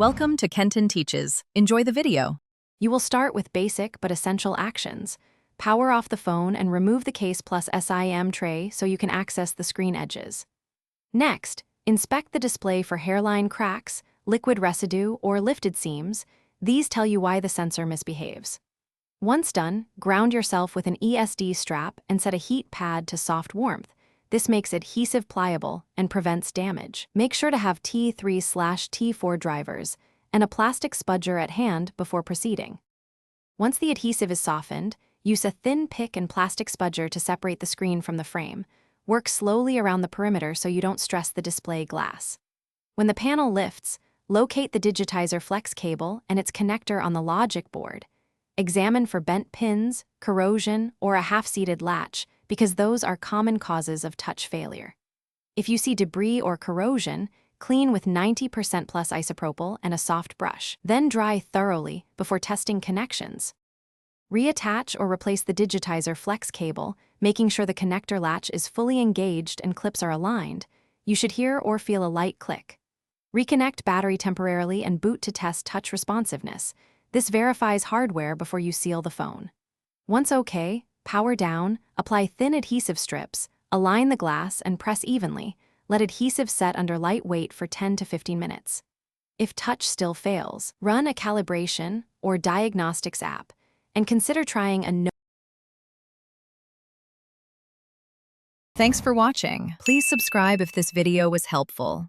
Welcome to Kenton Teaches. Enjoy the video. You will start with basic but essential actions. Power off the phone and remove the case plus SIM tray so you can access the screen edges. Next, inspect the display for hairline cracks, liquid residue, or lifted seams. These tell you why the sensor misbehaves. Once done, ground yourself with an ESD strap and set a heat pad to soft warmth. This makes adhesive pliable and prevents damage. Make sure to have T3/T4 drivers and a plastic spudger at hand before proceeding. Once the adhesive is softened, use a thin pick and plastic spudger to separate the screen from the frame. Work slowly around the perimeter so you don't stress the display glass. When the panel lifts, locate the digitizer flex cable and its connector on the logic board. Examine for bent pins, corrosion, or a half-seated latch, because those are common causes of touch failure. If you see debris or corrosion, clean with 90% plus isopropyl and a soft brush. Then dry thoroughly before testing connections. Reattach or replace the digitizer flex cable, making sure the connector latch is fully engaged and clips are aligned. You should hear or feel a light click. Reconnect battery temporarily and boot to test touch responsiveness. This verifies hardware before you seal the phone. Once okay, power down, apply thin adhesive strips, align the glass and press evenly. Let adhesive set under light weight for 10 to 15 minutes. If touch still fails, run a calibration or diagnostics app and consider trying a Thanks for watching. Please subscribe if this video was helpful.